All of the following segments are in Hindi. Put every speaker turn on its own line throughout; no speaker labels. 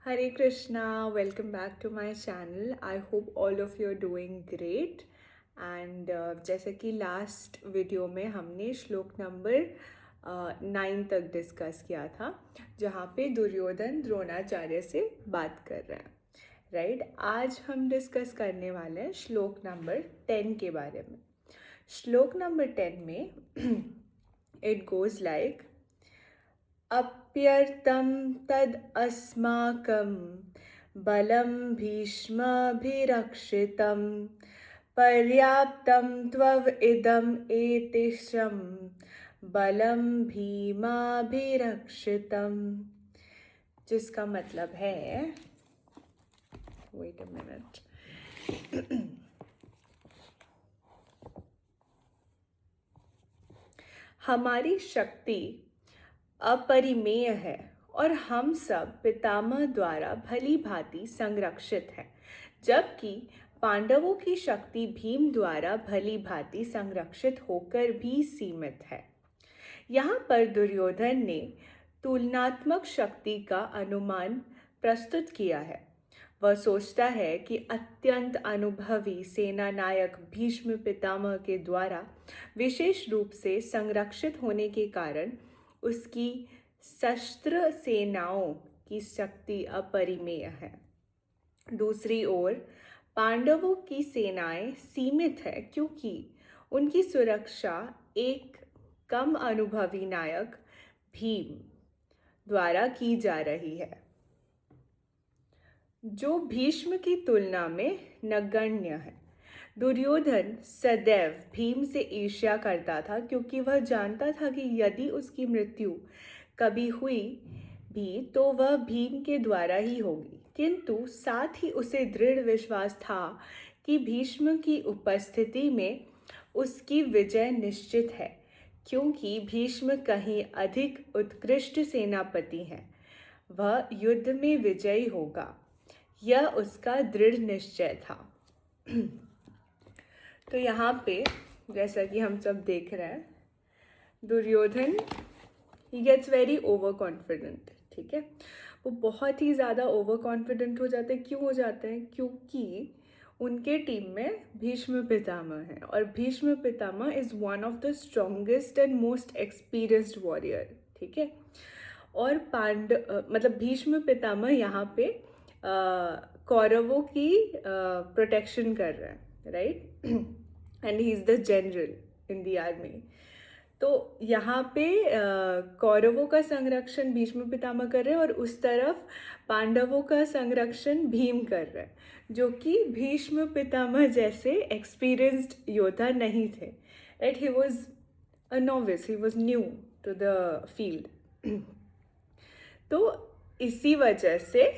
Hare Krishna, welcome back to my channel. I hope all of you are doing great. And जैसे कि लास्ट वीडियो में हमने श्लोक नंबर 9 तक डिस्कस किया था, जहाँ पे दुर्योधन द्रोणाचार्य से बात कर रहे हैं, राइट। आज हम डिस्कस करने वाले हैं श्लोक नंबर 10 के बारे में। श्लोक नंबर 10 में इट गोज लाइक, अप्यर्तं तद अस्माकं बलं भीष्माभिरक्षितं पर्याप्तं त्वव इदम् एतेषं बलं भीमाभिरक्षितं, जिसका मतलब है, वेट अ मिनट, हमारी शक्ति अपरिमेय है और हम सब पितामह द्वारा भली भांति संरक्षित हैं, जबकि पांडवों की शक्ति भीम द्वारा भली भांति संरक्षित होकर भी सीमित है। यहाँ पर दुर्योधन ने तुलनात्मक शक्ति का अनुमान प्रस्तुत किया है। वह सोचता है कि अत्यंत अनुभवी सेना नायक भीष्म पितामह के द्वारा विशेष रूप से संरक्षित होने के कारण उसकी सशस्त्र सेनाओं की शक्ति अपरिमेय है। दूसरी ओर पांडवों की सेनाएं सीमित है, क्योंकि उनकी सुरक्षा एक कम अनुभवी नायक भीम द्वारा की जा रही है, जो भीष्म की तुलना में नगण्य है। दुर्योधन सदैव भीम से ईर्ष्या करता था, क्योंकि वह जानता था कि यदि उसकी मृत्यु कभी हुई भी तो वह भीम के द्वारा ही होगी, किंतु साथ ही उसे दृढ़ विश्वास था कि भीष्म की उपस्थिति में उसकी विजय निश्चित है, क्योंकि भीष्म कहीं अधिक उत्कृष्ट सेनापति हैं। वह युद्ध में विजयी होगा, यह उसका दृढ़ निश्चय था। तो यहाँ पे जैसा कि हम सब देख रहे हैं, Duryodhan he gets very over confident, ठीक है। वो बहुत ही ज़्यादा ओवर कॉन्फिडेंट हो जाते हैं। क्यों हो जाते हैं? क्योंकि उनके टीम में भीष्म पितामह है, और Bhishma Pitamah is one of the strongest and most experienced warrior, ठीक है। और मतलब भीष्म पितामह यहाँ पे कौरवों की प्रोटेक्शन कर रहे हैं, right, and he is the general in the army. तो यहाँ पे कौरवों का संरक्षण भीष्म पितामह कर रहे हैं, और उस तरफ पांडवों का संरक्षण भीम कर रहे हैं, जो कि भीष्म पितामह जैसे एक्सपीरियंस्ड योद्धा नहीं थे, right. He was a novice, he was new to the field. तो इसी वजह से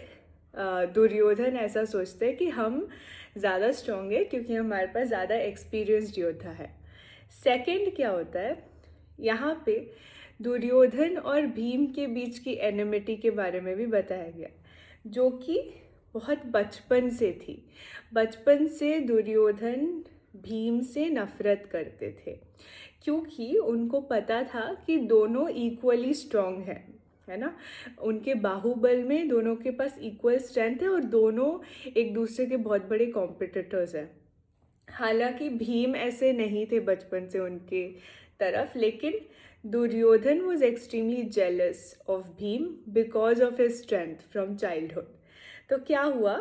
दुर्योधन ऐसा सोचते हैं कि हम ज़्यादा स्ट्रॉन्ग है, क्योंकि हमारे पास ज़्यादा एक्सपीरियंस्ड योद्धा है। सेकंड क्या होता है, यहाँ पे दुर्योधन और भीम के बीच की एनिमिटी के बारे में भी बताया गया, जो कि बहुत बचपन से थी। बचपन से दुर्योधन भीम से नफरत करते थे, क्योंकि उनको पता था कि दोनों इक्वली स्ट्रॉन्ग हैं, है ना। उनके बाहुबल में दोनों के पास इक्वल स्ट्रेंथ है, और दोनों एक दूसरे के बहुत बड़े कॉम्पिटिटर्स हैं। हालांकि भीम ऐसे नहीं थे बचपन से उनके तरफ, लेकिन Duryodhan was extremely jealous of Bheem because of his strength from childhood. तो क्या हुआ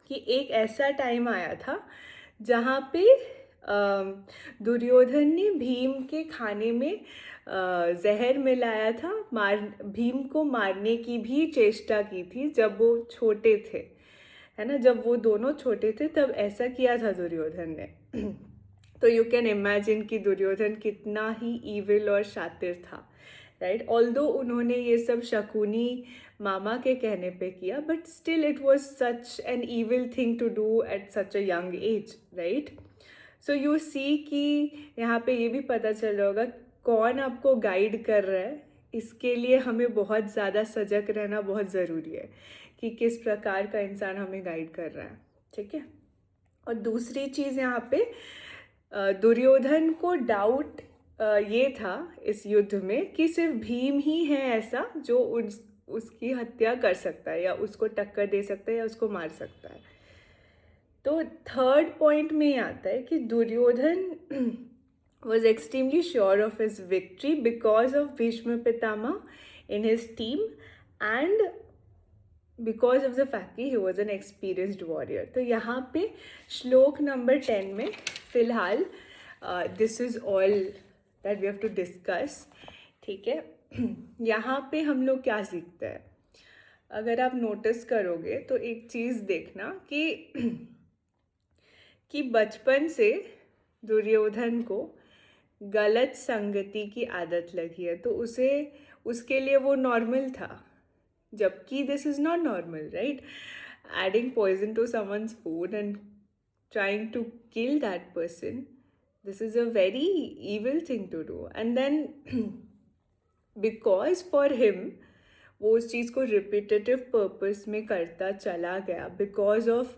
कि एक ऐसा टाइम आया था जहाँ पे दुर्योधन ने भीम के खाने में जहर मिलाया था, भीम को मारने की भी चेष्टा की थी जब वो छोटे थे, है ना। जब वो दोनों छोटे थे तब ऐसा किया था दुर्योधन ने। तो यू कैन इमेजिन कि दुर्योधन कितना ही ईविल और शातिर था, राइट। ऑल्दो उन्होंने ये सब शकुनी मामा के कहने पे किया, but still it was such an evil thing to do at such a young age, right. So you see कि यहाँ पे ये भी पता चल रहा होगा कौन आपको गाइड कर रहा है। इसके लिए हमें बहुत ज़्यादा सजग रहना बहुत ज़रूरी है कि किस प्रकार का इंसान हमें गाइड कर रहा है, ठीक है। और दूसरी चीज़ यहाँ पे दुर्योधन को डाउट ये था इस युद्ध में कि सिर्फ भीम ही है ऐसा जो उसकी हत्या कर सकता है या उसको टक्कर दे सकता है या उसको मार सकता है। तो थर्ड पॉइंट में ये आता है कि Duryodhan was extremely sure of his victory because of Bhishma Pitama in his team and because of the fact कि he was an experienced warrior। तो यहाँ पे श्लोक नंबर 10 में फिलहाल this is all that we have to discuss, ठीक है। यहाँ पे हम लोग क्या सीखते हैं, अगर आप नोटिस करोगे तो एक चीज़ देखना कि बचपन से दुर्योधन को गलत संगति की आदत लगी है, तो उसके लिए वो नॉर्मल था, जबकि this is not normal, right. Adding poison to someone's food and trying to kill that person, this is a very evil thing to do. And then because for him वो उस चीज़ को रिपीटेटिव पर्पस में करता चला गया, बिकॉज ऑफ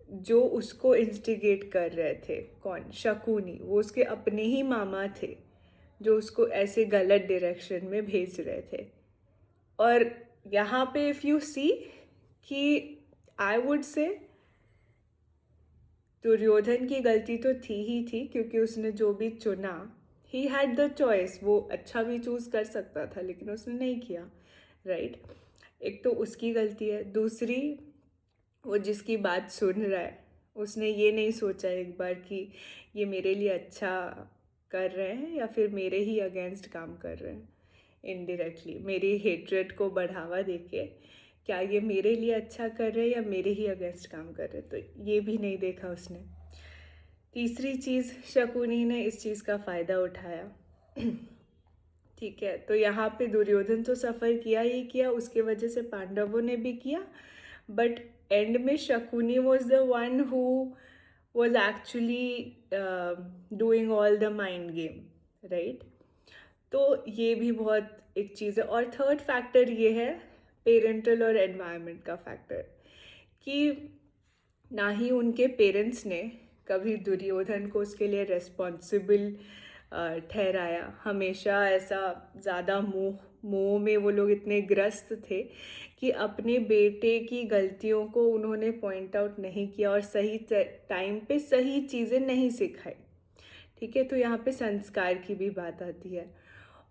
जो उसको इंस्टिगेट कर रहे थे, कौन, शकुनी, वो उसके अपने ही मामा थे जो उसको ऐसे गलत डायरेक्शन में भेज रहे थे। और यहाँ पे इफ़ यू सी कि आई वुड से दुर्योधन की गलती तो थी ही थी, क्योंकि उसने जो भी चुना, ही हैड द चॉइस, वो अच्छा भी चूज़ कर सकता था लेकिन उसने नहीं किया, राइट। एक तो उसकी गलती है, दूसरी वो जिसकी बात सुन रहा है उसने ये नहीं सोचा एक बार कि ये मेरे लिए अच्छा कर रहे हैं या फिर मेरे ही अगेंस्ट काम कर रहे हैं, इनडायरेक्टली मेरी हेट्रेड को बढ़ावा देके क्या ये मेरे लिए अच्छा कर रहे हैं या मेरे ही अगेंस्ट काम कर रहे हैं, तो ये भी नहीं देखा उसने। तीसरी चीज़, शकुनी ने इस चीज़ का फ़ायदा उठाया, ठीक है। तो यहाँ पे दुर्योधन तो सफ़र किया ही किया, उसके वजह से पांडवों ने भी किया, बट एंड में Shakuni was the one who was actually doing all the mind game, right. तो ये भी बहुत एक चीज़ है। और थर्ड फैक्टर ये है पेरेंटल और एनवायरनमेंट का फैक्टर, कि ना ही उनके पेरेंट्स ने कभी दुर्योधन को उसके लिए रेस्पॉन्सिबल ठहराया, हमेशा ऐसा ज़्यादा मोह में वो लोग इतने ग्रस्त थे कि अपने बेटे की गलतियों को उन्होंने पॉइंट आउट नहीं किया और सही टाइम पे सही चीज़ें नहीं सिखाई, ठीक है। तो यहाँ पे संस्कार की भी बात आती है।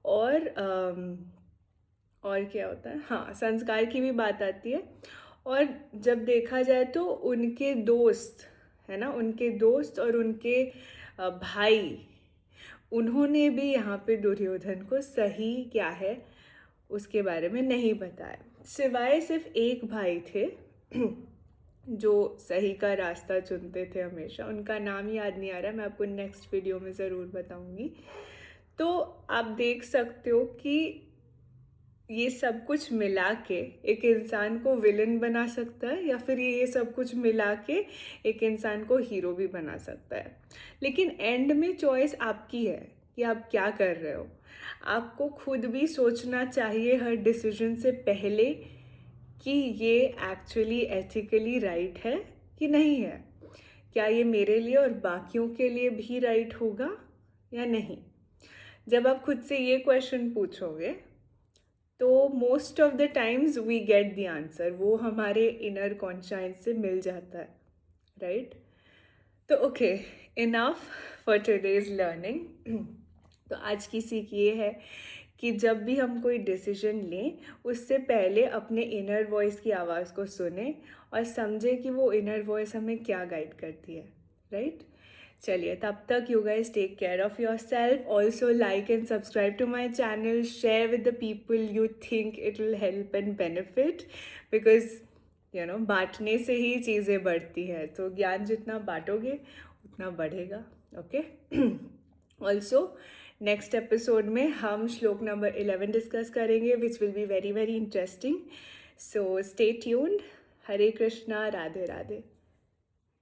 और क्या होता है, हाँ, संस्कार की भी बात आती है। और जब देखा जाए तो उनके दोस्त, है ना, उनके दोस्त और उनके भाई, उन्होंने भी यहाँ पे दुर्योधन को सही क्या है उसके बारे में नहीं बताया, सिवाय सिर्फ एक भाई थे जो सही का रास्ता चुनते थे हमेशा, उनका नाम याद नहीं आ रहा, मैं आपको नेक्स्ट वीडियो में ज़रूर बताऊंगी। तो आप देख सकते हो कि ये सब कुछ मिला के एक इंसान को विलन बना सकता है, या फिर ये सब कुछ मिला के एक इंसान को हीरो भी बना सकता है। लेकिन एंड में चॉइस आपकी है कि आप क्या कर रहे हो। आपको खुद भी सोचना चाहिए हर डिसीजन से पहले कि ये एक्चुअली एथिकली राइट है कि नहीं है, क्या ये मेरे लिए और बाकियों के लिए भी राइट होगा या नहीं। जब आप खुद से ये क्वेश्चन पूछोगे तो most of the times we get the answer, वो हमारे इनर कॉन्शियस से मिल जाता है, राइट। तो okay, enough for today's learning. तो आज की सीख ये है कि जब भी हम कोई डिसीजन लें उससे पहले अपने इनर वॉइस की आवाज़ को सुने और समझे कि वो इनर वॉइस हमें क्या गाइड करती है, राइट। चलिए, तब तक you guys take care of yourself, also like and subscribe to my channel, share with the people you think it will help and benefit, because you know बांटने से ही चीज़ें बढ़ती हैं, तो ज्ञान जितना बांटोगे उतना बढ़ेगा, ओके। ऑल्सो नेक्स्ट एपिसोड में हम श्लोक नंबर 11 डिस्कस करेंगे, which will be very very interesting. So stay tuned. Hare Krishna, Radhe Radhe.